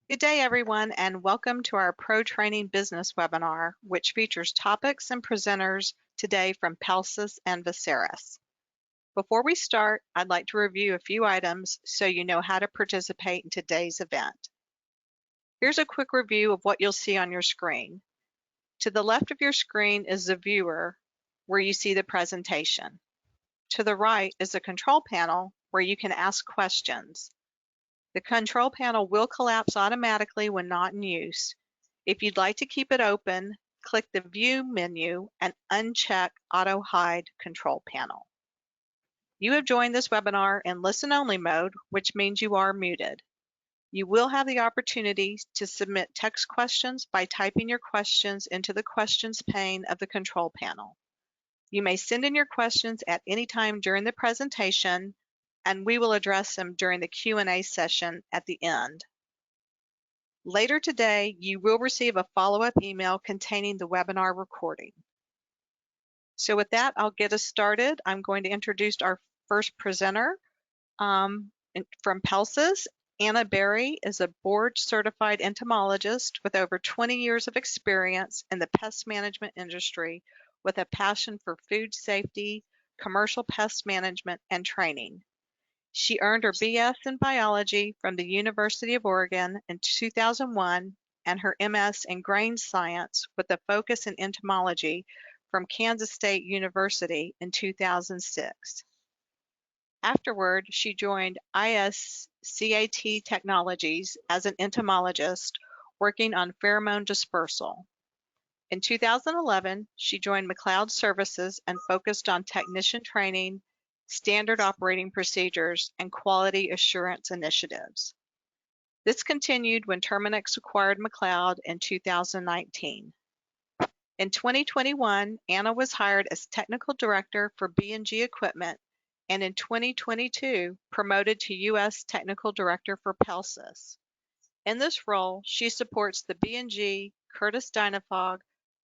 Good day, everyone, and welcome to our ProTraining business webinar, which features topics and presenters today from Pelsis and Veseris. Before we start, I'd like to review a few items so you know how to participate in today's event. Here's a quick review of what you'll see on your screen. To the left of your screen is the viewer, where you see the presentation. To the right is the control panel, where you can ask questions. The control panel will collapse automatically when not in use. If you'd like to keep it open, click the View menu and uncheck Auto Hide Control Panel. You have joined this webinar in listen-only mode, which means you are muted. You will have the opportunity to submit text questions by typing your questions into the questions pane of the control panel. You may send in your questions at any time during the presentation, and we will address them during the Q&A session at the end. Later today, you will receive a follow-up email containing the webinar recording. So with that, I'll get us started. I'm going to introduce our first presenter from Pelsis. Anna Berry is a board-certified entomologist with over 20 years of experience in the pest management industry with a passion for food safety, commercial pest management, and training. She earned her BS in biology from the University of Oregon in 2001 and her MS in grain science with a focus in entomology from Kansas State University in 2006. Afterward, she joined ISCAT Technologies as an entomologist working on pheromone dispersal. In 2011, she joined McLeod Services and focused on technician training, standard operating procedures, and quality assurance initiatives. This continued when Terminix acquired McLeod in 2019. In 2021, Anna was hired as technical director for B&G Equipment, and in 2022, promoted to U.S. technical director for Pelsis. In this role, she supports the B&G, Curtis Dynafog,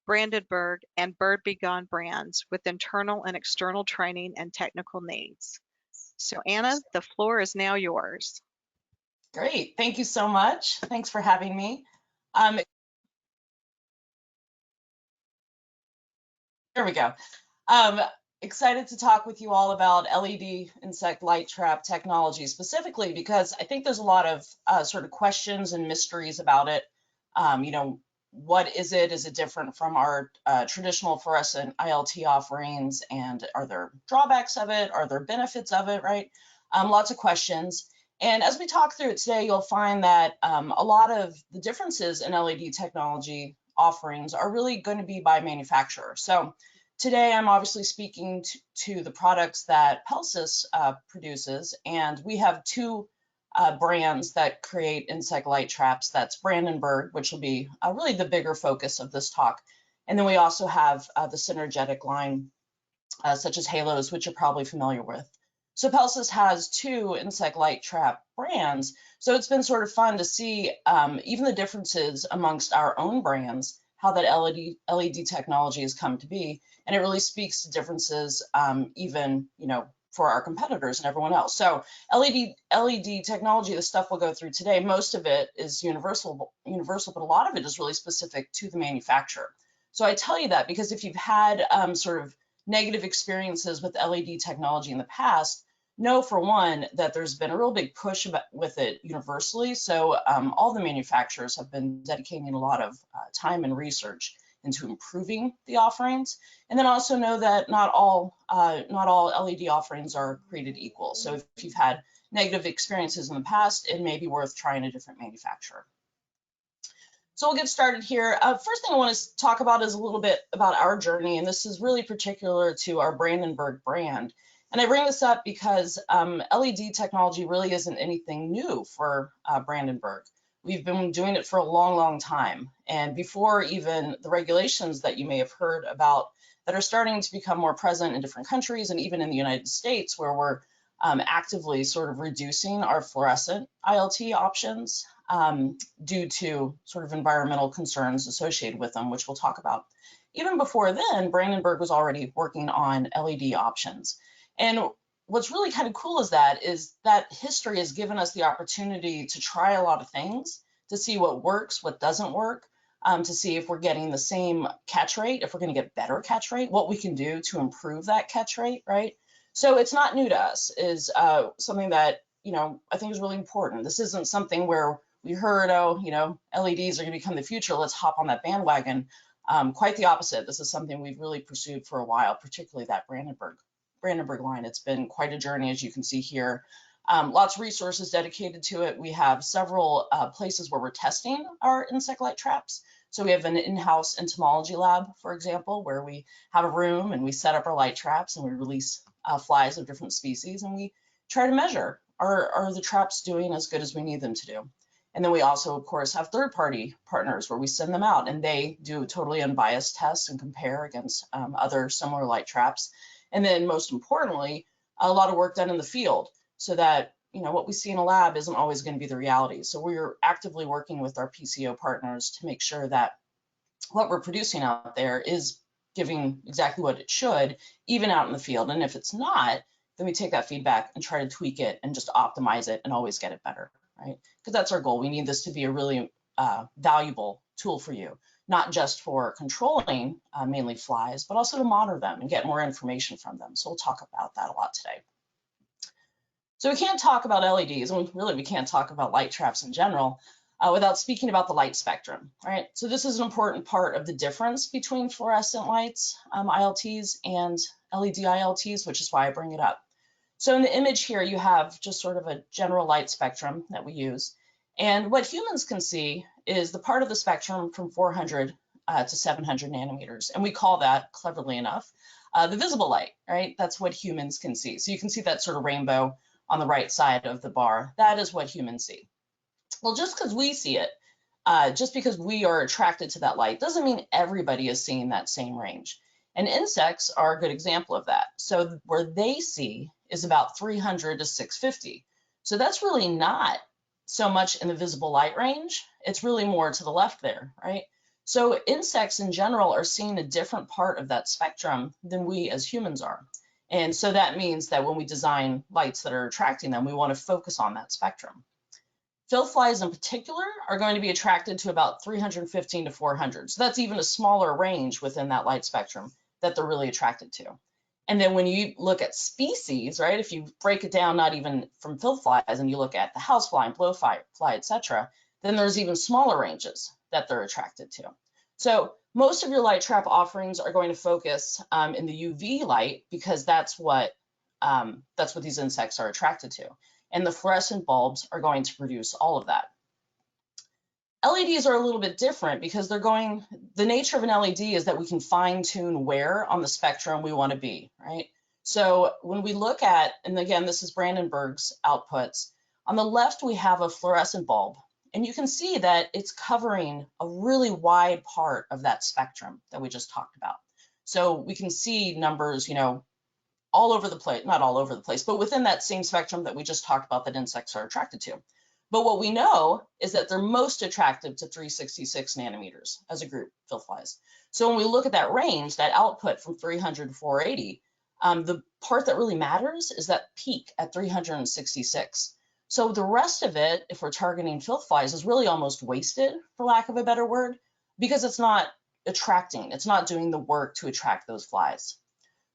Brandenburg, and Bird Be Gone brands with internal and external training and technical needs. So Anna, the floor is now yours. Great, thank you so much. Thanks for having me. There we go. Excited to talk with you all about LED insect light trap technology specifically because I think there's a lot of sort of questions and mysteries about it. What is it? Is it different from our traditional fluorescent ILT offerings? And are there drawbacks of it? Are there benefits of it, right? Lots of questions. And as we talk through it today, you'll find that a lot of the differences in LED technology offerings are really going to be by manufacturer. So today I'm obviously speaking to the products that Pelsis produces, and we have two brands that create insect light traps. That's Brandenburg, which will be really the bigger focus of this talk. And then we also have the synergetic line, such as Halos, which you're probably familiar with. So Pelsis has two insect light trap brands. So it's been sort of fun to see even the differences amongst our own brands, how that LED technology has come to be. And it really speaks to differences even, for our competitors and everyone else. So LED technology, the stuff we'll go through today, most of it is universal, but a lot of it is really specific to the manufacturer. So I tell you that because if you've had sort of negative experiences with LED technology in the past, know for one that there's been a real big push with it universally. So all the manufacturers have been dedicating a lot of time and research into improving the offerings. And then also know that not all LED offerings are created equal. So if you've had negative experiences in the past, it may be worth trying a different manufacturer. So we'll get started here. First thing I want to talk about is a little bit about our journey, and this is really particular to our Brandenburg brand. And I bring this up because LED technology really isn't anything new for Brandenburg. We've been doing it for a long, long time. And before even the regulations that you may have heard about that are starting to become more present in different countries and even in the United States, where we're actively sort of reducing our fluorescent ILT options due to sort of environmental concerns associated with them, which we'll talk about. Even before then, Brandenburg was already working on LED options. And what's really kind of cool is that history has given us the opportunity to try a lot of things to see what works, what doesn't work, to see if we're getting the same catch rate, if we're going to get better catch rate, what we can do to improve that catch rate, right? So it's not new to us, is something that, I think is really important. This isn't something where we heard, oh, LEDs are going to become the future, let's hop on that bandwagon. Quite the opposite. This is something we've really pursued for a while, particularly that Brandenburg line. It's been quite a journey, as you can see here. Lots of resources dedicated to it. We have several places where we're testing our insect light traps. So we have an in-house entomology lab, for example, where we have a room and we set up our light traps and we release flies of different species, and we try to measure, are the traps doing as good as we need them to do? And then we also, of course, have third-party partners where we send them out and they do totally unbiased tests and compare against other similar light traps. And then most importantly, a lot of work done in the field so that, what we see in a lab isn't always going to be the reality. So we're actively working with our PCO partners to make sure that what we're producing out there is giving exactly what it should, even out in the field. And if it's not, then we take that feedback and try to tweak it and just optimize it and always get it better, right? Because that's our goal. We need this to be a really valuable tool for you, not just for controlling mainly flies, but also to monitor them and get more information from them. So we'll talk about that a lot today. So we can't talk about LEDs, and we can't talk about light traps in general without speaking about the light spectrum, right? So this is an important part of the difference between fluorescent lights, ILTs, and LED ILTs, which is why I bring it up. So in the image here, you have just sort of a general light spectrum that we use. And what humans can see is the part of the spectrum from 400 to 700 nanometers. And we call that, cleverly enough, the visible light, right? That's what humans can see. So you can see that sort of rainbow on the right side of the bar. That is what humans see. Well, just because we see it, just because we are attracted to that light, doesn't mean everybody is seeing that same range. And insects are a good example of that. So where they see is about 300 to 650. So that's really not so much in the visible light range. It's really more to the left there, right? So insects in general are seeing a different part of that spectrum than we as humans are. And so that means that when we design lights that are attracting them, we want to focus on that spectrum. Field flies in particular are going to be attracted to about 315 to 400. So that's even a smaller range within that light spectrum that they're really attracted to. And then when you look at species, right, if you break it down, not even from field flies, and you look at the housefly and blowfly, etc., then there's even smaller ranges that they're attracted to. So most of your light trap offerings are going to focus in the UV light because that's what these insects are attracted to. And the fluorescent bulbs are going to produce all of that. LEDs are a little bit different because the nature of an LED is that we can fine tune where on the spectrum we want to be, right? So when we look at, and again, this is Brandenburg's outputs, on the left we have a fluorescent bulb, and you can see that it's covering a really wide part of that spectrum that we just talked about. So we can see numbers, all over the place, not all over the place, but within that same spectrum that we just talked about that insects are attracted to. But what we know is that they're most attractive to 366 nanometers as a group, field flies. So when we look at that range, that output from 300 to 480, the part that really matters is that peak at 366. So the rest of it, if we're targeting field flies, is really almost wasted, for lack of a better word, because it's not attracting, it's not doing the work to attract those flies.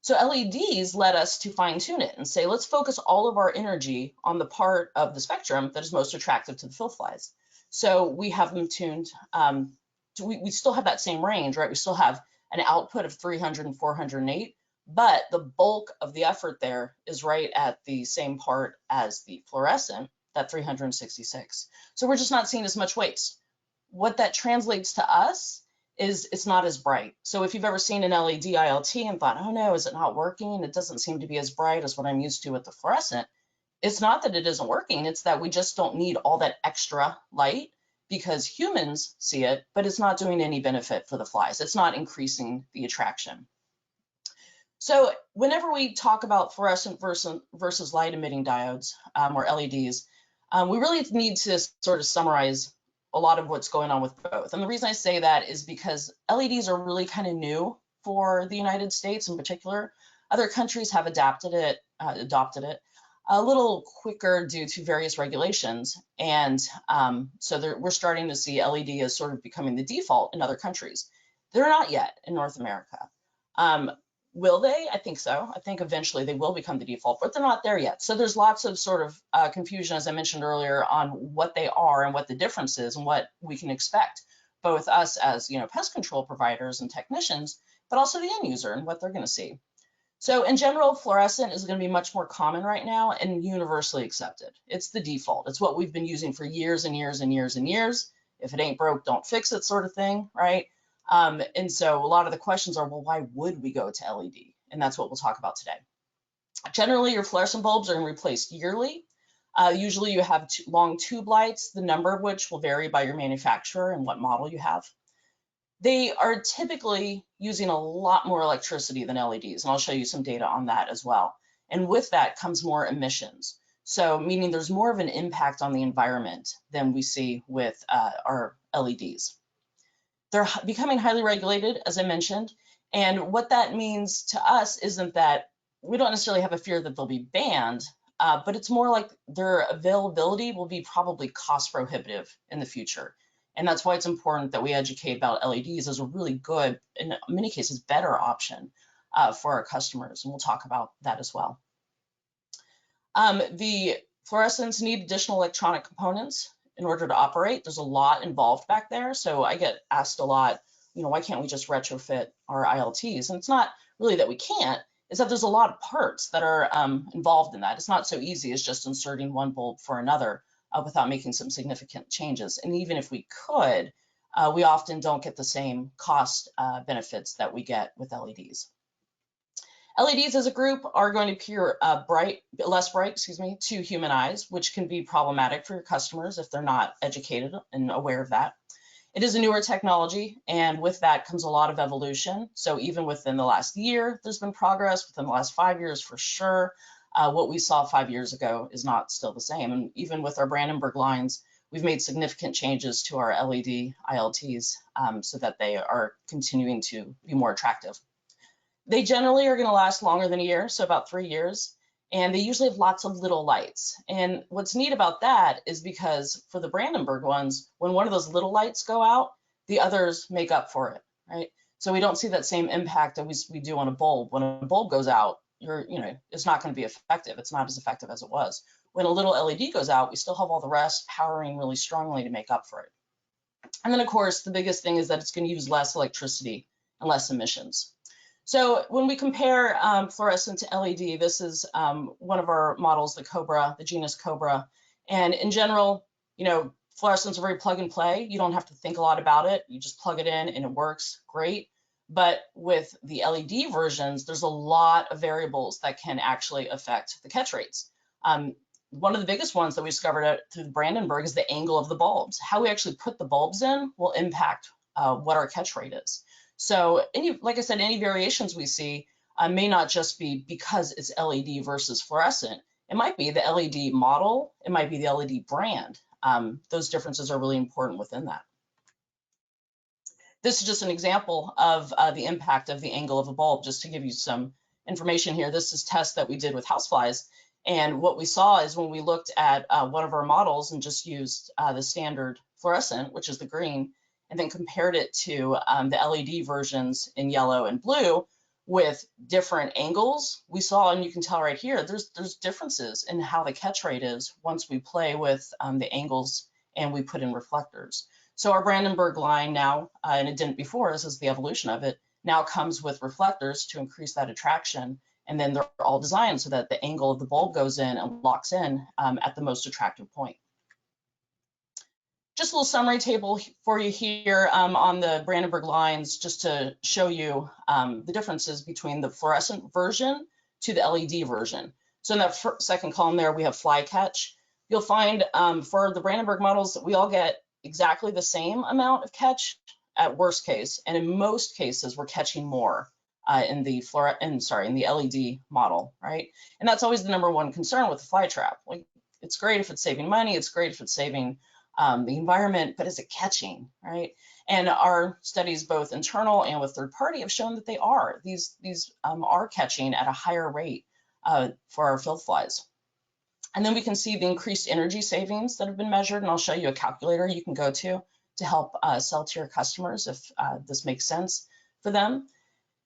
So LEDs let us to fine tune it and say, let's focus all of our energy on the part of the spectrum that is most attractive to the field flies. So we have them tuned, we still have that same range, right? We still have an output of 300 and 408, but the bulk of the effort there is right at the same part as the fluorescent, that 366. So we're just not seeing as much waste. What that translates to us is it's not as bright. So if you've ever seen an LED ILT and thought, oh no, is it not working? It doesn't seem to be as bright as what I'm used to with the fluorescent. It's not that it isn't working, it's that we just don't need all that extra light because humans see it, but it's not doing any benefit for the flies. It's not increasing the attraction. So whenever we talk about fluorescent versus light emitting diodes or LEDs, we really need to sort of summarize a lot of what's going on with both. And the reason I say that is because LEDs are really kind of new for the United States in particular. Other countries have adopted it. a little quicker due to various regulations. And so we're starting to see LED as sort of becoming the default in other countries. They're not yet in North America. Will they? I think so. I think eventually they will become the default, but they're not there yet. So there's lots of sort of confusion, as I mentioned earlier, on what they are and what the difference is and what we can expect, both us as pest control providers and technicians, but also the end user and what they're going to see. So in general, fluorescent is going to be much more common right now and universally accepted. It's the default. It's what we've been using for years and years and years and years. If it ain't broke, don't fix it, sort of thing, right? And so a lot of the questions are, well, why would we go to LED? And that's what we'll talk about today. Generally, your fluorescent bulbs are going to be replaced yearly. Usually you have long tube lights, the number of which will vary by your manufacturer and what model you have. They are typically using a lot more electricity than LEDs, and I'll show you some data on that as well. And with that comes more emissions. So meaning there's more of an impact on the environment than we see with our LEDs. They're becoming highly regulated, as I mentioned, and what that means to us isn't that we don't necessarily have a fear that they'll be banned, but it's more like their availability will be probably cost prohibitive in the future. And that's why it's important that we educate about LEDs as a really good, in many cases, better option for our customers. And we'll talk about that as well. The fluorescents need additional electronic components in order to operate. There's a lot involved back there. So I get asked a lot, why can't we just retrofit our ILTs? And it's not really that we can't, it's that there's a lot of parts that are involved in that. It's not so easy as just inserting one bulb for another without making some significant changes. And even if we could, we often don't get the same cost benefits that we get with LEDs. LEDs as a group are going to appear less bright, to human eyes, which can be problematic for your customers if they're not educated and aware of that. It is a newer technology, and with that comes a lot of evolution. So even within the last year, there's been progress. Within the last 5 years, for sure. What we saw 5 years ago is not still the same. And even with our Brandenburg lines, we've made significant changes to our LED ILTs so that they are continuing to be more attractive. They generally are going to last longer than a year, so about 3 years, and they usually have lots of little lights. And what's neat about that is because for the Brandenburg ones, when one of those little lights go out, the others make up for it, right? So we don't see that same impact that we do on a bulb. When a bulb goes out, it's not going to be effective. It's not as effective as it was. When a little LED goes out, we still have all the rest powering really strongly to make up for it. And then, of course, the biggest thing is that it's going to use less electricity and less emissions. So when we compare fluorescent to LED, this is one of our models, the Cobra, the genus Cobra. And in general, fluorescents are very plug and play. You don't have to think a lot about it. You just plug it in and it works great. But with the LED versions, there's a lot of variables that can actually affect the catch rates. One of the biggest ones that we discovered through the Brandenburg is the angle of the bulbs. How we actually put the bulbs in will impact what our catch rate is. So like I said, any variations we see may not just be because it's LED versus fluorescent. It might be the LED model. It might be the LED brand. Those differences are really important within that. This is just an example of the impact of the angle of a bulb, just to give you some information here. This is tests that we did with houseflies. And what we saw is when we looked at one of our models and just used the standard fluorescent, which is the green, and then compared it to the LED versions in yellow and blue with different angles, we saw, and you can tell right here, there's differences in how the catch rate is once we play with the angles and we put in reflectors. So our Brandenburg line now, and it didn't before, this is the evolution of it, now comes with reflectors to increase that attraction. And then they're all designed so that the angle of the bulb goes in and locks in at the most attractive point. Just a little summary table for you here on the Brandenburg lines, just to show you the differences between the fluorescent version to the LED version. So in that second column there, we have fly catch. You'll find for the Brandenburg models that we all get exactly the same amount of catch at worst case, and in most cases we're catching more in the LED model, right? And that's always the number one concern with the fly trap. Like, it's great if it's saving money, it's great if it's saving the environment, but is it catching, right? And our studies, both internal and with third party, have shown that they are. These are catching at a higher rate for our field flies. And then we can see the increased energy savings that have been measured, and I'll show you a calculator you can go to help sell to your customers if this makes sense for them.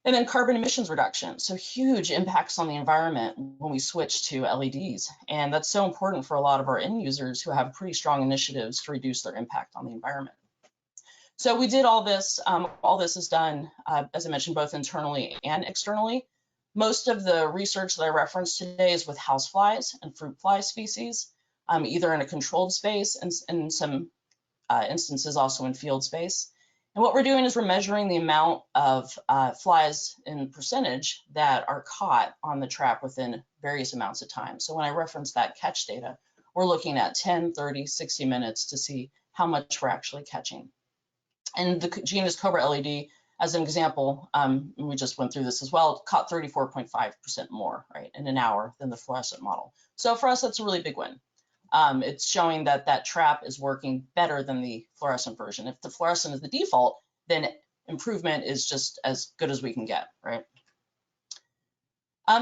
And then carbon emissions reduction. So huge impacts on the environment when we switch to LEDs. And that's so important for a lot of our end users who have pretty strong initiatives to reduce their impact on the environment. So we did all this. All this is done, as I mentioned, both internally and externally. Most of the research that I referenced today is with houseflies and fruit fly species, either in a controlled space and in some instances also in field space. And what we're doing is we're measuring the amount of flies in percentage that are caught on the trap within various amounts of time. So when I reference that catch data, we're looking at 10, 30, 60 minutes to see how much we're actually catching. And the genus Cobra LED, as an example, we just went through this as well, caught 34.5% more, right, in an hour than the fluorescent model. So for us, that's a really big win. It's showing that that trap is working better than the fluorescent version. If the fluorescent is the default, then improvement is just as good as we can get, right?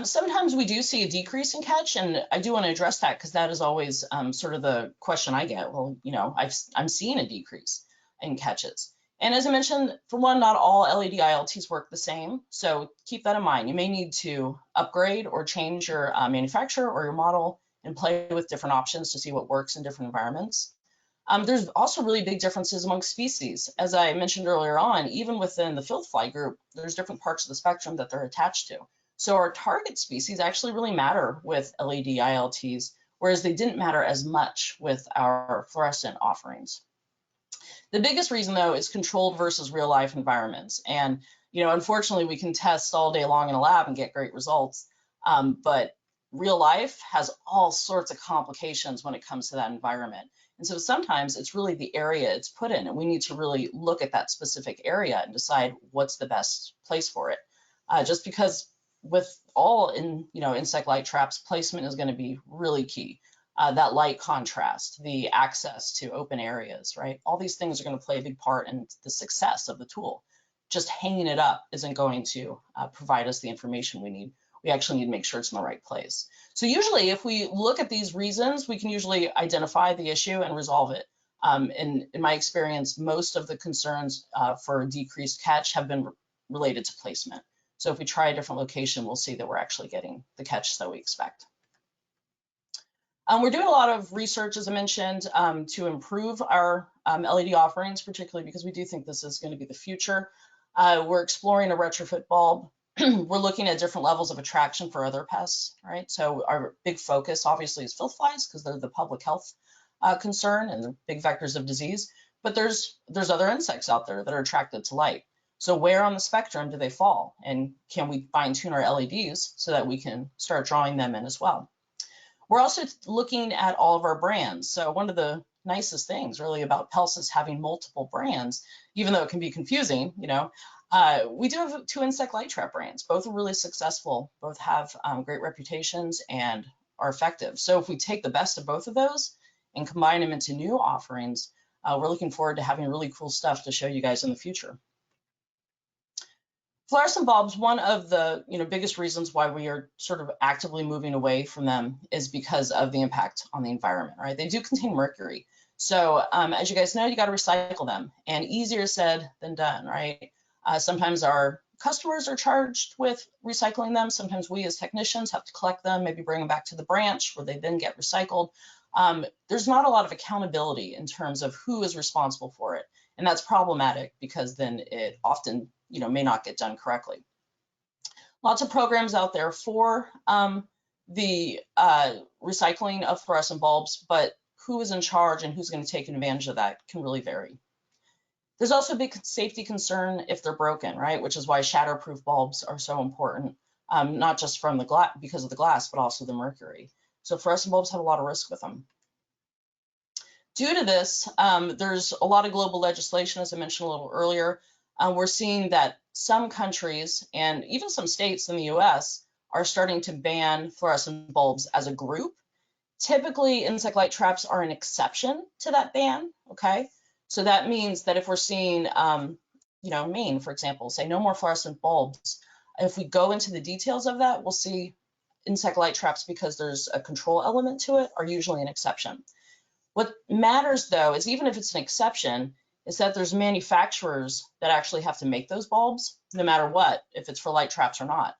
Sometimes we do see a decrease in catch, and I do want to address that because that is always sort of the question I get. Well, you know, I'm seeing a decrease in catches. And as I mentioned, for one, not all LED ILTs work the same. So keep that in mind. You may need to upgrade or change your manufacturer or your model and play with different options to see what works in different environments. There's also really big differences among species. As I mentioned earlier on, even within the field fly group, there's different parts of the spectrum that they're attached to. So our target species actually really matter with LED ILTs, whereas they didn't matter as much with our fluorescent offerings. The biggest reason, though, is controlled versus real life environments. And, you know, unfortunately, we can test all day long in a lab and get great results. But real life has all sorts of complications when it comes to that environment. And so sometimes it's really the area it's put in, and we need to really look at that specific area and decide what's the best place for it. Just because with all insect light traps, placement is going to be really key. That light contrast, the access to open areas, right? All these things are going to play a big part in the success of the tool. Just hanging it up isn't going to provide us the information we need. We actually need to make sure it's in the right place. So usually if we look at these reasons, we can usually identify the issue and resolve it. In my experience, most of the concerns for decreased catch have been related to placement. So if we try a different location, we'll see that we're actually getting the catch that we expect. We're doing a lot of research, as I mentioned, to improve our LED offerings, particularly because we do think this is going to be the future. We're exploring a retrofit bulb. We're looking at different levels of attraction for other pests, right? So our big focus obviously is field flies because they're the public health concern and the big vectors of disease. But there's other insects out there that are attracted to light. So where on the spectrum do they fall? And can we fine tune our LEDs so that we can start drawing them in as well? We're also looking at all of our brands. So one of the nicest things really about Pels is having multiple brands, even though it can be confusing, you know. We do have 2 insect light trap brands. Both are really successful. Both have great reputations and are effective. So if we take the best of both of those and combine them into new offerings, we're looking forward to having really cool stuff to show you guys in the future. Fluorescent bulbs, one of the biggest reasons why we are sort of actively moving away from them is because of the impact on the environment, right? They do contain mercury. So as you guys know, you got to recycle them, and easier said than done, right? Sometimes our customers are charged with recycling them. Sometimes we as technicians have to collect them, maybe bring them back to the branch where they then get recycled. There's not a lot of accountability in terms of who is responsible for it. And that's problematic because then it often may not get done correctly. Lots of programs out there for the recycling of fluorescent bulbs, but who is in charge and who's going to take advantage of that can really vary. There's also a big safety concern if they're broken, right? Which is why shatterproof bulbs are so important, not just from the glass, because of the glass, but also the mercury. So fluorescent bulbs have a lot of risk with them. Due to this, there's a lot of global legislation, as I mentioned a little earlier. We're seeing that some countries and even some states in the US are starting to ban fluorescent bulbs as a group. Typically, insect light traps are an exception to that ban, okay? So that means that if we're seeing, Maine, for example, say no more fluorescent bulbs, if we go into the details of that, we'll see insect light traps because there's a control element to it are usually an exception. What matters though is even if it's an exception, is that there's manufacturers that actually have to make those bulbs no matter what, if it's for light traps or not.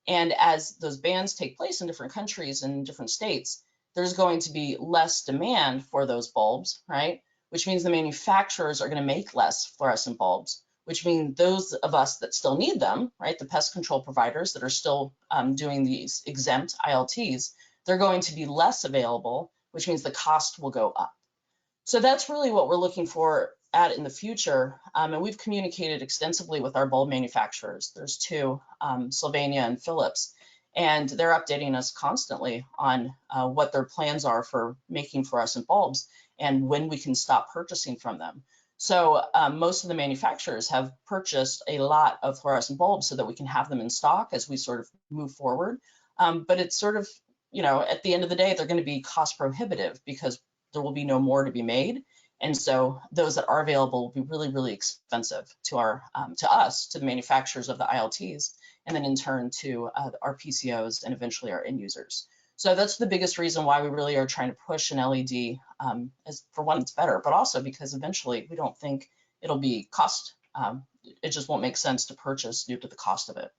And as those bans take place in different countries and different states, there's going to be less demand for those bulbs, right? Which means the manufacturers are going to make less fluorescent bulbs, which means those of us that still need them, right, the pest control providers that are still doing these exempt ILTs, they're going to be less available, which means the cost will go up. So that's really what we're looking for at in the future. And we've communicated extensively with our bulb manufacturers. There's two, Sylvania and Philips, and they're updating us constantly on what their plans are for making fluorescent bulbs and when we can stop purchasing from them. So most of the manufacturers have purchased a lot of fluorescent bulbs so that we can have them in stock as we sort of move forward. But it's sort of, you know, at the end of the day, they're going to be cost prohibitive because there will be no more to be made. And so those that are available will be really, really expensive to us, to the manufacturers of the ILTs, and then in turn to our PCOs and eventually our end users. So that's the biggest reason why we really are trying to push an LED, as for one, it's better, but also because eventually we don't think it'll be cost, it just won't make sense to purchase due to the cost of it.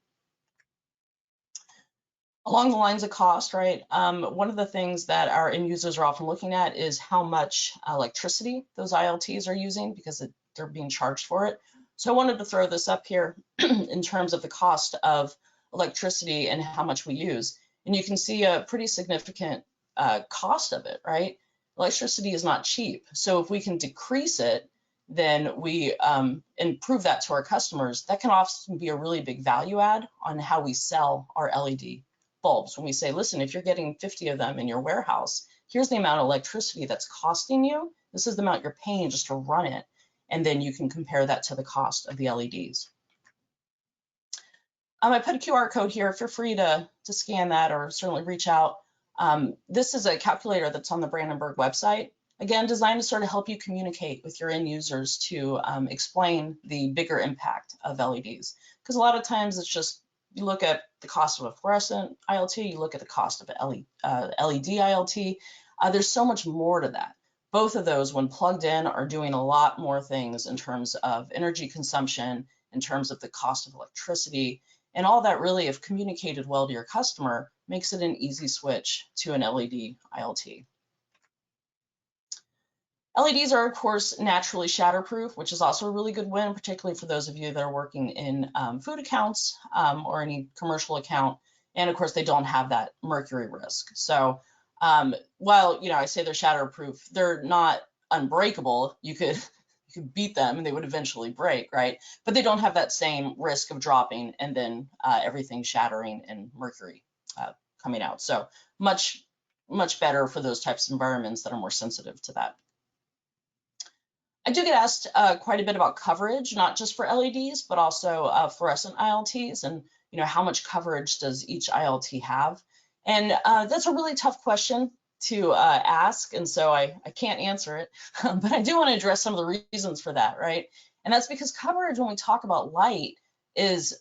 Along the lines of cost, right? One of the things that our end users are often looking at is how much electricity those ILTs are using because they're being charged for it. So I wanted to throw this up here in terms of the cost of electricity and how much we use. And you can see a pretty significant cost of it, right? Electricity is not cheap. So if we can decrease it, then we and prove that to our customers, that can often be a really big value add on how we sell our LED bulbs. When we say, listen, if you're getting 50 of them in your warehouse, here's the amount of electricity that's costing you. This is the amount you're paying just to run it. And then you can compare that to the cost of the LEDs. I put a QR code here. Feel free to scan that or certainly reach out. This is a calculator that's on the Brandenburg website. Again, designed to sort of help you communicate with your end users to explain the bigger impact of LEDs. Because a lot of times it's just, you look at the cost of a fluorescent ILT, you look at the cost of an LED ILT. There's so much more to that. Both of those, when plugged in, are doing a lot more things in terms of energy consumption, in terms of the cost of electricity, and all that really, if communicated well to your customer, makes it an easy switch to an LED ILT. LEDs are, of course, naturally shatterproof, which is also a really good win, particularly for those of you that are working in food accounts or any commercial account. And of course, they don't have that mercury risk. So while, you know, I say they're shatterproof, they're not unbreakable. You could beat them and they would eventually break, right? But they don't have that same risk of dropping and then everything shattering and mercury coming out. So much better for those types of environments that are more sensitive to that. I do get asked quite a bit about coverage, not just for LEDs, but also fluorescent ILTs, and you know, how much coverage does each ILT have? And that's a really tough question to ask, and so I can't answer it, but I do want to address some of the reasons for that, right? And that's because coverage, when we talk about light, is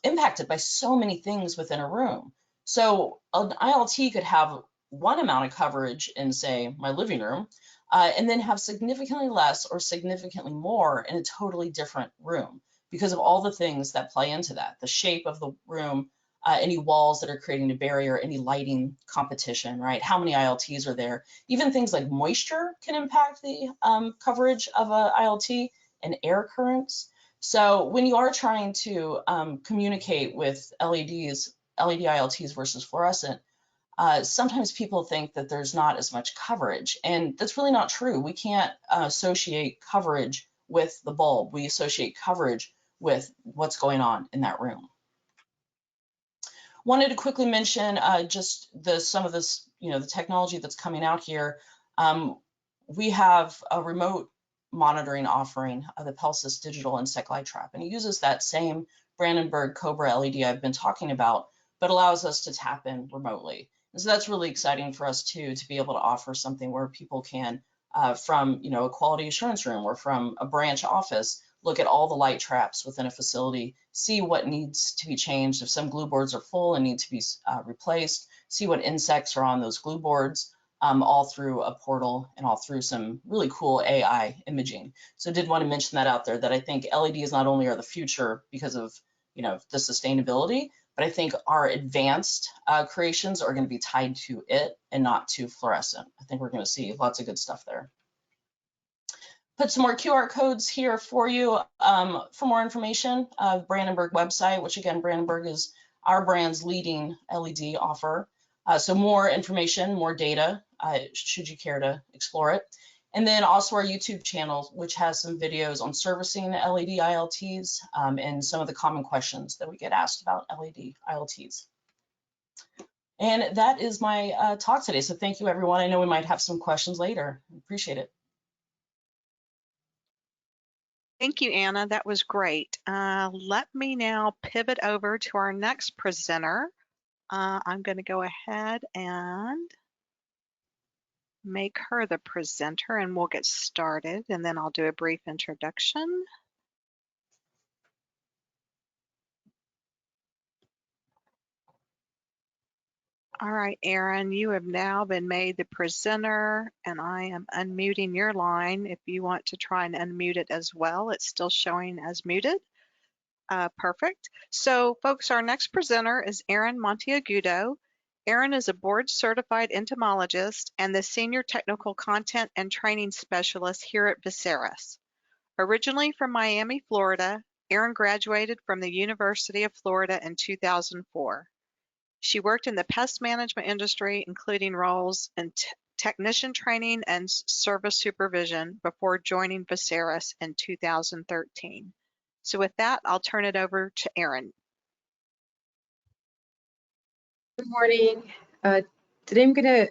impacted by so many things within a room. So an ILT could have one amount of coverage in, say, my living room, and then have significantly less or significantly more in a totally different room because of all the things that play into that. The shape of the room, any walls that are creating a barrier, any lighting competition, right? How many ILTs are there? Even things like moisture can impact the coverage of a ILT and air currents. So when you are trying to communicate with LED ILTs versus fluorescent, sometimes people think that there's not as much coverage, and that's really not true. We can't associate coverage with the bulb. We associate coverage with what's going on in that room. Wanted to quickly mention just some of this, you know, the technology that's coming out here. We have a remote monitoring offering of the Pelsis digital insect light trap, and it uses that same Brandenburg Cobra LED I've been talking about, but allows us to tap in remotely. And so that's really exciting for us too, to be able to offer something where people can, from, you know, a quality assurance room or from a branch office, look at all the light traps within a facility, see what needs to be changed. If some glue boards are full and need to be replaced, see what insects are on those glue boards, all through a portal and all through some really cool AI imaging. So I did want to mention that out there, that I think LEDs not only are the future because of, you know, the sustainability, but I think our advanced creations are going to be tied to it and not to fluorescent. I think we're going to see lots of good stuff there. Put some more QR codes here for you for more information. Brandenburg website, which again, Brandenburg is our brand's leading LED offer. So more information, more data, should you care to explore it. And then also our YouTube channel, which has some videos on servicing LED ILTs and some of the common questions that we get asked about LED ILTs. And that is my talk today. So thank you, everyone. I know we might have some questions later. Appreciate it. Thank you, Anna. That was great. Let me now pivot over to our next presenter. I'm going to go ahead and make her the presenter, and we'll get started, and then I'll do a brief introduction. All right, Erin, you have now been made the presenter, and I am unmuting your line. If you want to try and unmute it as well, it's still showing as muted. Perfect. So, folks, our next presenter is Erin Monteagudo. Erin is a board-certified entomologist and the Senior Technical Content and Training Specialist here at Veseris. Originally from Miami, Florida, Erin graduated from the University of Florida in 2004. She worked in the pest management industry, including roles in technician training and service supervision before joining Veseris in 2013. So with that, I'll turn it over to Erin. Good morning. Today I'm going to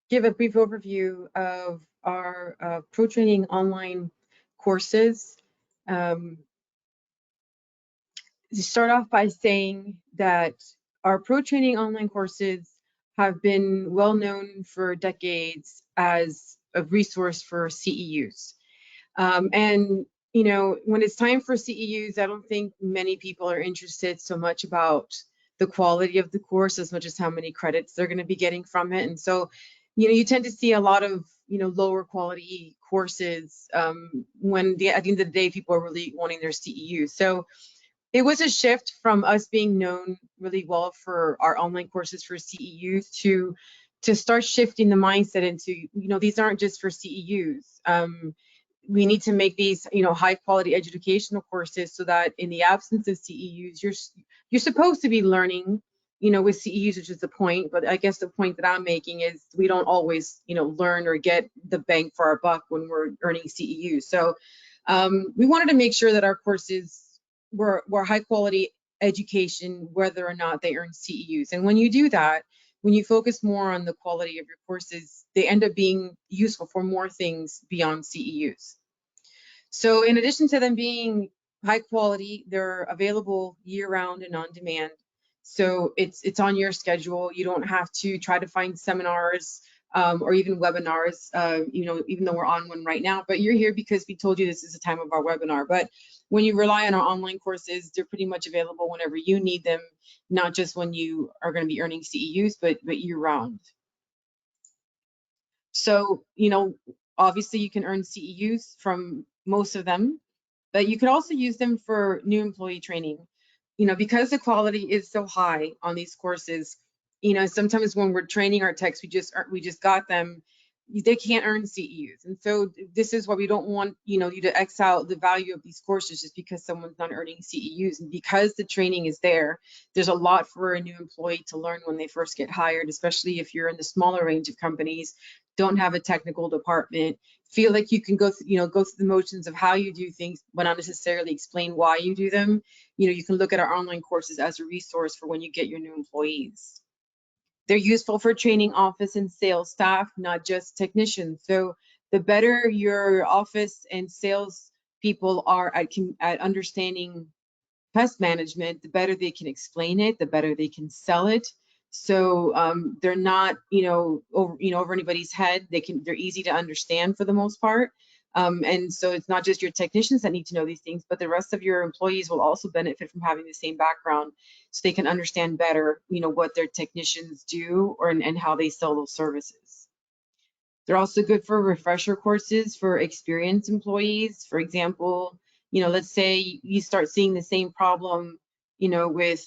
give a brief overview of our ProTraining online courses. To start off by saying that our ProTraining online courses have been well known for decades as a resource for CEUs. And you know, when it's time for CEUs, I don't think many people are interested so much about the quality of the course as much as how many credits they're going to be getting from it. And so, you know, you tend to see a lot of, you know, lower quality courses when at the end of the day, people are really wanting their CEUs. So it was a shift from us being known really well for our online courses for CEUs to start shifting the mindset into, you know, these aren't just for CEUs. We need to make these, you know, high quality educational courses so that in the absence of CEUs, you're supposed to be learning, you know, with CEUs, which is the point. But I guess the point that I'm making is we don't always, you know, learn or get the bang for our buck when we're earning CEUs. So we wanted to make sure that our courses were high quality education, whether or not they earn CEUs. And when you do that, when you focus more on the quality of your courses, they end up being useful for more things beyond CEUs. So in addition to them being high quality, they're available year-round and on demand. So it's on your schedule. You don't have to try to find seminars or even webinars, you know, even though we're on one right now, but you're here because we told you this is the time of our webinar. But when you rely on our online courses, they're pretty much available whenever you need them, not just when you are going to be earning CEUs, but year round. So, you know, obviously you can earn CEUs from most of them, but you could also use them for new employee training. You know, because the quality is so high on these courses, you know, sometimes when we're training our techs, we just got them, they can't earn CEUs. And so this is why we don't want, you know, you to X out the value of these courses just because someone's not earning CEUs. And because the training is there, there's a lot for a new employee to learn when they first get hired, especially if you're in the smaller range of companies, don't have a technical department, feel like you can go through the motions of how you do things, but not necessarily explain why you do them. You know, you can look at our online courses as a resource for when you get your new employees. They're useful for training office and sales staff, not just technicians. So the better your office and sales people are at understanding pest management, the better they can explain it, the better they can sell it. So they're not, over anybody's head. They're easy to understand for the most part. And so it's not just your technicians that need to know these things, but the rest of your employees will also benefit from having the same background, so they can understand better, what their technicians do and how they sell those services. They're also good for refresher courses for experienced employees. For example, let's say you start seeing the same problem, with,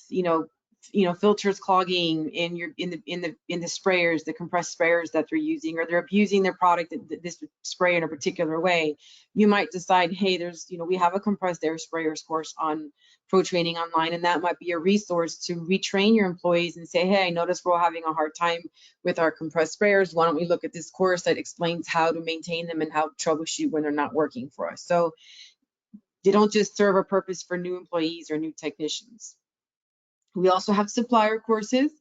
filters clogging in the sprayers, the compressed sprayers that they're using, or they're abusing their product, this spray in a particular way. You might decide, hey, we have a compressed air sprayers course on ProTraining online, and that might be a resource to retrain your employees and say, hey, I noticed we're all having a hard time with our compressed sprayers. Why don't we look at this course that explains how to maintain them and how to troubleshoot when they're not working for us? So they don't just serve a purpose for new employees or new technicians. We also have supplier courses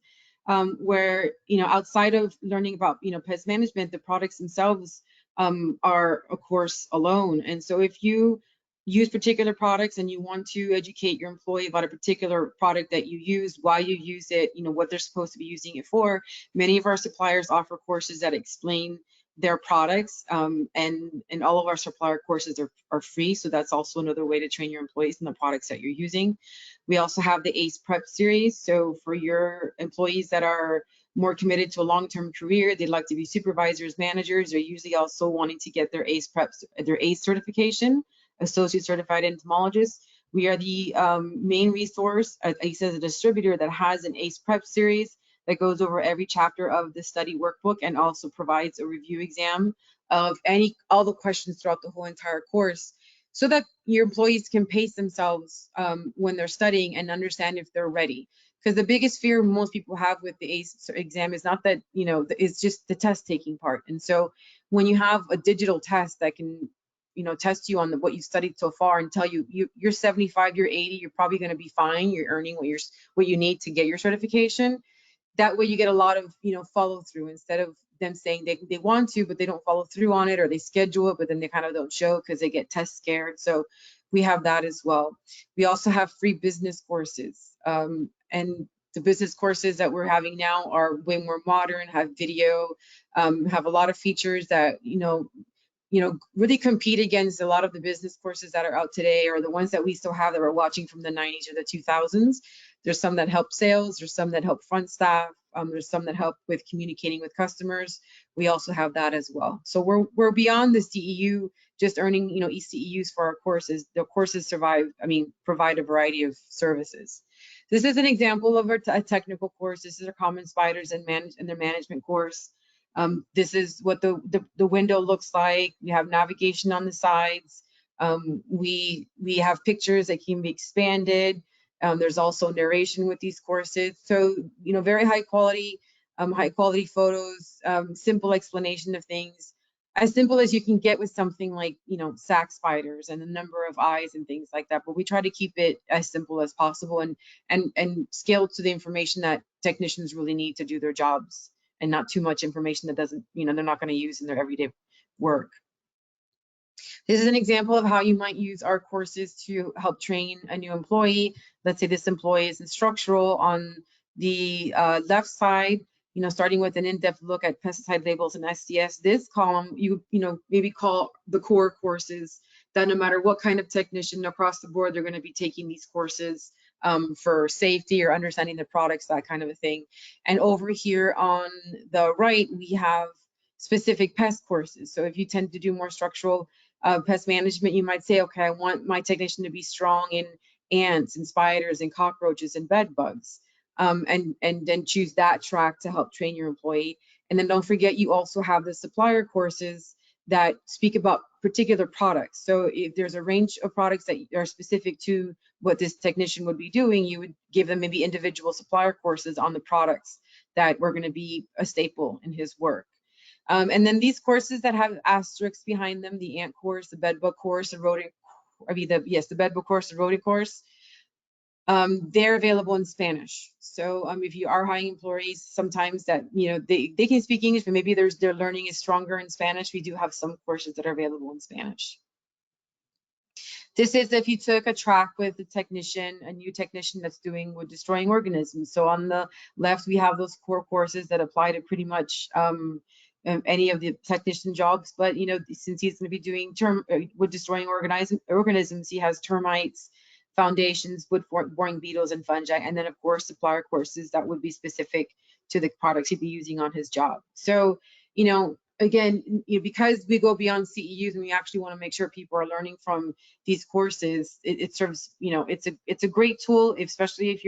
where, outside of learning about, pest management, the products themselves are a course alone. And so if you use particular products and you want to educate your employee about a particular product that you use, why you use it, what they're supposed to be using it for, many of our suppliers offer courses that explain their products, and all of our supplier courses are free. So that's also another way to train your employees in the products that you're using. We also have the ACE Prep series. So for your employees that are more committed to a long-term career, they'd like to be supervisors, managers, they're usually also wanting to get their ACE Prep, their ACE certification, Associate Certified Entomologist. We are the main resource, ACE as a distributor, that has an ACE Prep series that goes over every chapter of the study workbook and also provides a review exam of all the questions throughout the whole entire course, so that your employees can pace themselves when they're studying and understand if they're ready. Because the biggest fear most people have with the ACE exam is not that, it's just the test taking part. And so when you have a digital test that can, test you on what you studied so far and tell you're 75, you're 80, you're probably going to be fine, you're earning what you need to get your certification. That way you get a lot of, follow through, instead of them saying they want to, but they don't follow through on it, or they schedule it, but then they kind of don't show because they get test scared. So we have that as well. We also have free business courses. And the business courses that we're having now are way more modern, have video, have a lot of features that, really compete against a lot of the business courses that are out today, or the ones that we still have that we're watching from the 90s or the 2000s. There's some that help sales, there's some that help front staff, there's some that help with communicating with customers. We also have that as well. So we're beyond the CEU, just earning, ECEUs for our courses. The courses provide a variety of services. This is an example of a technical course. This is a common spiders and their management course. This is what the window looks like. We have navigation on the sides. We have pictures that can be expanded. There's also narration with these courses. So, very high quality photos, simple explanation of things, as simple as you can get with something like, sac spiders and the number of eyes and things like that. But we try to keep it as simple as possible and scaled to the information that technicians really need to do their jobs, and not too much information that doesn't, they're not going to use in their everyday work. This is an example of how you might use our courses to help train a new employee. Let's say this employee is in structural. On the left side, starting with an in-depth look at pesticide labels and SDS. This column, you maybe call the core courses, that no matter what kind of technician across the board, they're going to be taking these courses for safety or understanding the products, that kind of a thing. And over here on the right, we have specific pest courses. So if you tend to do more structural pest management, you might say, okay, I want my technician to be strong in ants and spiders and cockroaches and bed bugs, and then choose that track to help train your employee. And then don't forget, you also have the supplier courses that speak about particular products. So if there's a range of products that are specific to what this technician would be doing, you would give them maybe individual supplier courses on the products that were going to be a staple in his work. And then these courses that have asterisks behind them, the ant course, the bedbug course, the rodent, the bedbug course, the rodent course, they're available in Spanish. So if you are hiring employees, sometimes that, they can speak English, but maybe their learning is stronger in Spanish. We do have some courses that are available in Spanish. This is if you took a track with a new technician that's doing with destroying organisms. So on the left, we have those core courses that apply to pretty much any of the technician jobs, but since he's going to be doing wood destroying organisms, he has termites, foundations, wood boring beetles, and fungi, and then of course supplier courses that would be specific to the products he'd be using on his job. So again, because we go beyond CEUs and we actually want to make sure people are learning from these courses, it serves, it's a great tool, especially if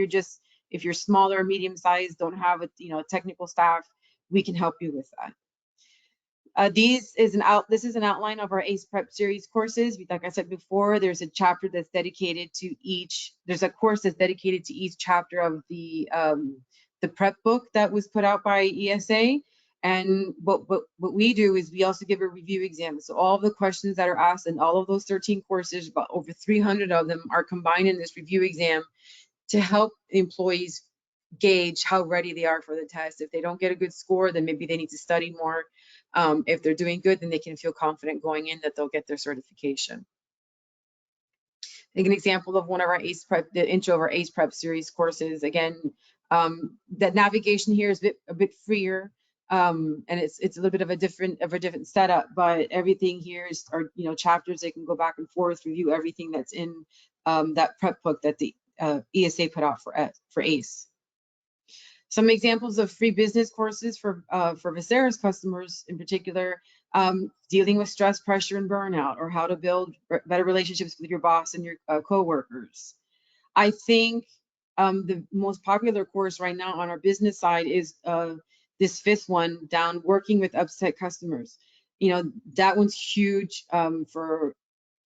you're smaller, medium sized, don't have a technical staff. We can help you with that. This is an outline of our ACE Prep series courses. Like I said before, there's a chapter that's dedicated to each. There's a course that's dedicated to each chapter of the prep book that was put out by ESA. And what we do is we also give a review exam. So all of the questions that are asked in all of those 13 courses, about over 300 of them, are combined in this review exam to help employees gauge how ready they are for the test. If they don't get a good score, then maybe they need to study more. If they're doing good, then they can feel confident going in that they'll get their certification. Take an example of one of our ACE Prep, the intro of our ACE Prep series courses. Again, that navigation here is a bit freer, and it's a little bit of a different setup. But everything here are chapters. They can go back and forth, review everything that's in that prep book that the ESA put out for ACE. Some examples of free business courses for Veseris customers in particular, dealing with stress, pressure, and burnout, or how to build better relationships with your boss and your coworkers. I think the most popular course right now on our business side is this 5th one down, working with upset customers. That one's huge for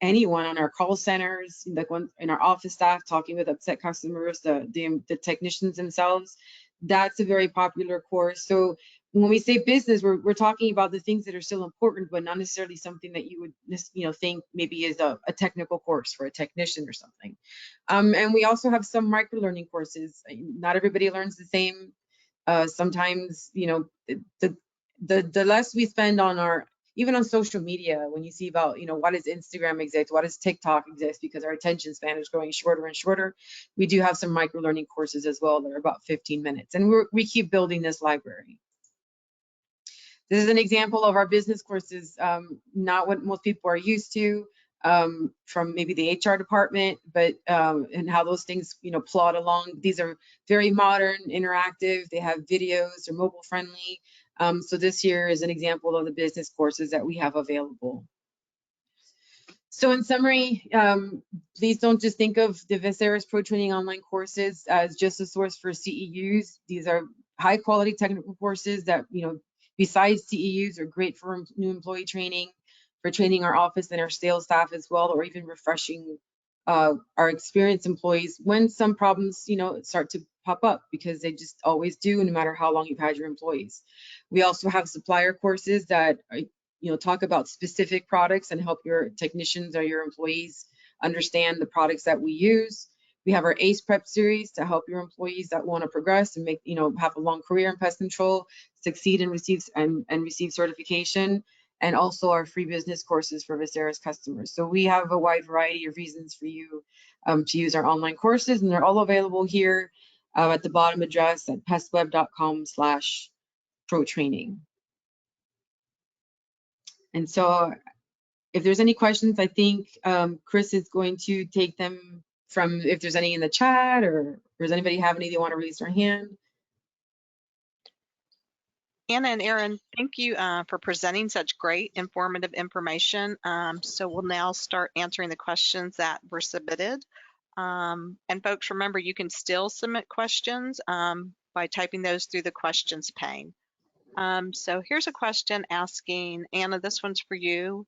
anyone on our call centers, like in our office staff, talking with upset customers, the technicians themselves. That's a very popular course. So when we say business, we're talking about the things that are still important, but not necessarily something that you would think maybe is a technical course for a technician or something. And we also have some micro learning courses. Not everybody learns the same. Sometimes the less we spend on even on social media, when you see about, why does Instagram exist? Why does TikTok exist? Because our attention span is growing shorter and shorter. We do have some micro learning courses as well that are about 15 minutes. And we keep building this library. This is an example of our business courses, not what most people are used to from maybe the HR department, but and how those things, plod along. These are very modern, interactive. They have videos, they're mobile friendly. So this here is an example of the business courses that we have available. So in summary, please don't just think of the Veseris ProTraining online courses as just a source for CEUs. These are high quality technical courses that, besides CEUs, are great for new employee training, for training our office and our sales staff as well, or even refreshing our experienced employees when some problems, start to pop up, because they just always do, no matter how long you've had your employees. We also have supplier courses that talk about specific products and help your technicians or your employees understand the products that we use. We have our ACE Prep series to help your employees that want to progress and make, have a long career in pest control, succeed and receive certification, and also our free business courses for Veseris customers. So we have a wide variety of reasons for you to use our online courses, and they're all available here at the bottom address at pestweb.com/ProTraining. And so if there's any questions, I think Chris is going to take them from, if there's any in the chat, or does anybody have any they want to raise their hand? Anna and Aaron, thank you for presenting such great informative information. So we'll now start answering the questions that were submitted. And folks, remember, you can still submit questions by typing those through the questions pane. So here's a question asking, Anna, this one's for you.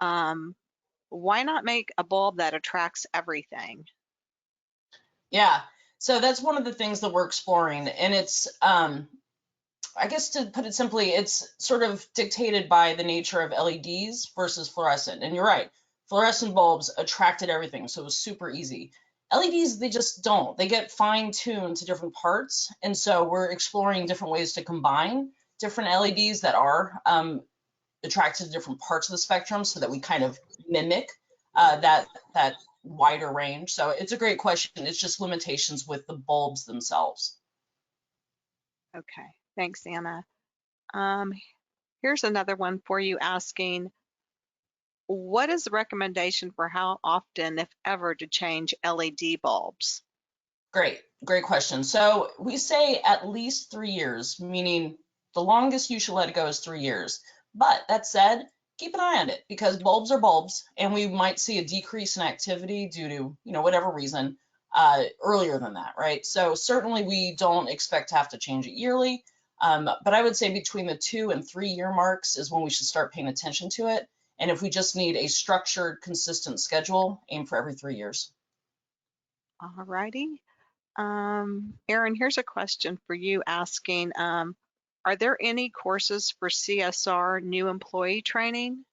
Why not make a bulb that attracts everything? Yeah, so that's one of the things that we're exploring, and it's I guess to put it simply, it's sort of dictated by the nature of LEDs versus fluorescent. And you're right, fluorescent bulbs attracted everything, so it was super easy. LEDs, they just don't. They get fine-tuned to different parts, and so we're exploring different ways to combine different LEDs that are attracted to different parts of the spectrum, so that we kind of mimic that wider range. So it's a great question. It's just limitations with the bulbs themselves. Okay, thanks, Anna. Here's another one for you asking, what is the recommendation for how often, if ever, to change LED bulbs? Great question. So we say at least 3 years, meaning the longest you should let it go is 3 years. But that said, keep an eye on it because bulbs are bulbs, and we might see a decrease in activity due to, whatever reason, earlier than that, right? So certainly we don't expect to have to change it yearly, but I would say between the 2 and 3 year marks is when we should start paying attention to it. And if we just need a structured, consistent schedule, aim for every 3 years. All righty. Erin, here's a question for you asking, are there any courses for CSR new employee training?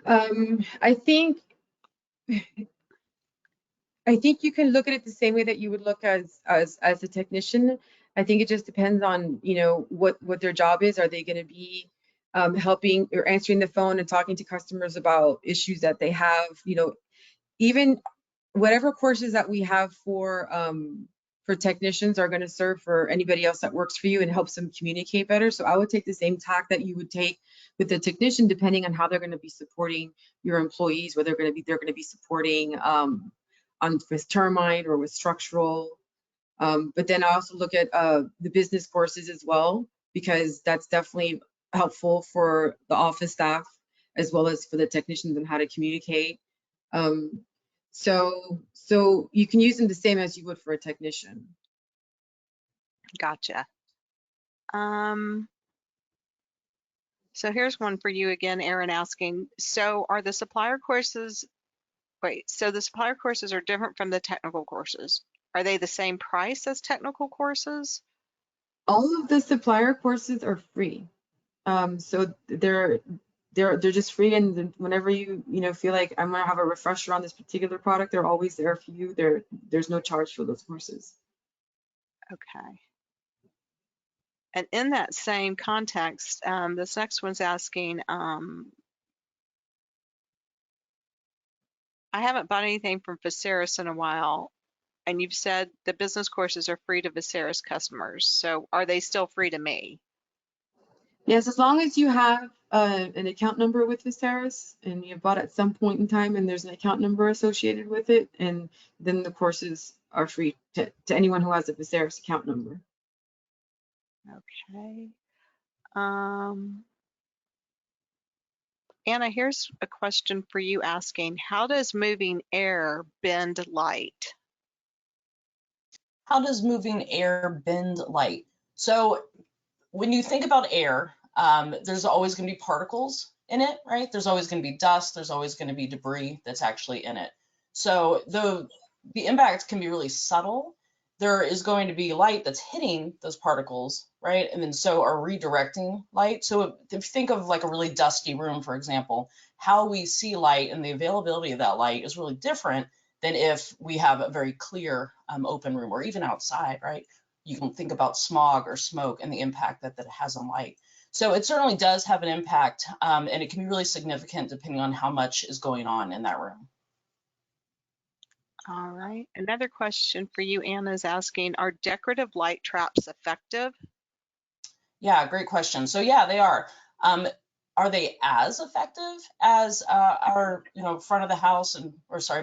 I think you can look at it the same way that you would look as a technician. I think it just depends on, what their job is. Are they going to be helping or answering the phone and talking to customers about issues that they have? Even whatever courses that we have for technicians are going to serve for anybody else that works for you and helps them communicate better. So I would take the same tack that you would take with the technician, depending on how they're going to be supporting your employees, whether they're going to be supporting with termite or with structural. But then I also look at the business courses as well, because that's definitely helpful for the office staff as well as for the technicians on how to communicate. So you can use them the same as you would for a technician. Gotcha. So here's one for you again, Erin, asking, so the supplier courses are different from the technical courses. Are they the same price as technical courses? All of the supplier courses are free. So they're just free, and whenever you feel like I'm gonna have a refresher on this particular product, they're always there for you. There's no charge for those courses. Okay. And in that same context, this next one's asking, I haven't bought anything from Veseris in a while, and you've said the business courses are free to Veseris customers. So are they still free to me? Yes, as long as you have an account number with Veseris and you bought at some point in time and there's an account number associated with it, and then the courses are free to anyone who has a Veseris account number. Okay. Anna, here's a question for you asking, how does moving air bend light? How does moving air bend light? So when you think about air, there's always going to be particles in it, right? There's always going to be dust. There's always going to be debris that's actually in it. So the impact can be really subtle. There is going to be light that's hitting those particles, right? And then so are redirecting light. So if you think of like a really dusty room, for example, how we see light and the availability of that light is really different than if we have a very clear open room, or even outside, right? You can think about smog or smoke and the impact that it has on light. So it certainly does have an impact, and it can be really significant depending on how much is going on in that room. All right. Another question for you, Anna, is asking, are decorative light traps effective? Yeah, great question. So yeah, they are. Are they as effective as our front of the house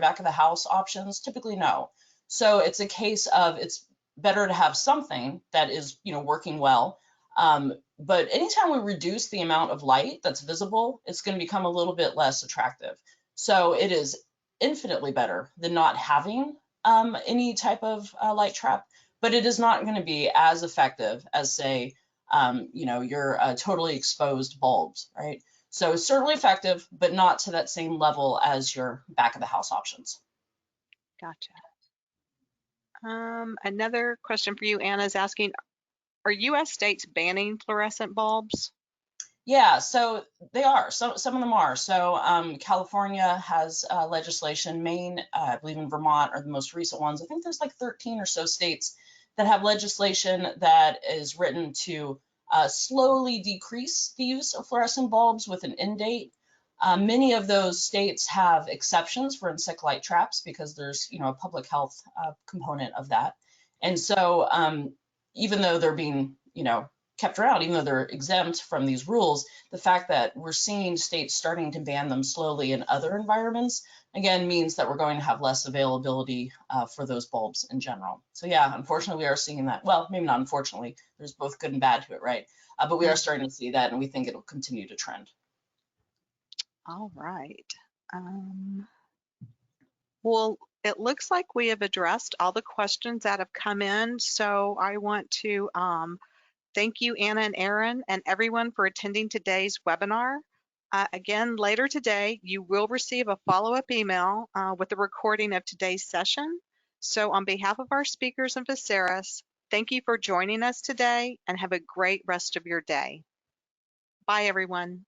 back of the house options? Typically, no. So it's a case of it's better to have something that is working well. But anytime we reduce the amount of light that's visible, it's going to become a little bit less attractive. So it is infinitely better than not having any type of light trap, but it is not going to be as effective as, say, your totally exposed bulbs, right? So certainly effective, but not to that same level as your back of the house options. Gotcha. Another question for you, Anna, is asking, are U.S. states banning fluorescent bulbs? Yeah, so they are. Some of them are. So California has legislation. Maine, I believe, in Vermont are the most recent ones. I think there's like 13 or so states that have legislation that is written to slowly decrease the use of fluorescent bulbs with an end date. Many of those states have exceptions for insect light traps because there's a public health component of that. And so even though they're being, kept around, even though they're exempt from these rules, the fact that we're seeing states starting to ban them slowly in other environments, again, means that we're going to have less availability for those bulbs in general. So yeah, unfortunately, we are seeing that. Well, maybe not unfortunately, there's both good and bad to it, right? But we are starting to see that, and we think it'll continue to trend. All right. Well, it looks like we have addressed all the questions that have come in. So I want to thank you, Anna and Aaron, and everyone for attending today's webinar. Again, later today, you will receive a follow-up email with a recording of today's session. So on behalf of our speakers and Veseris, thank you for joining us today and have a great rest of your day. Bye, everyone.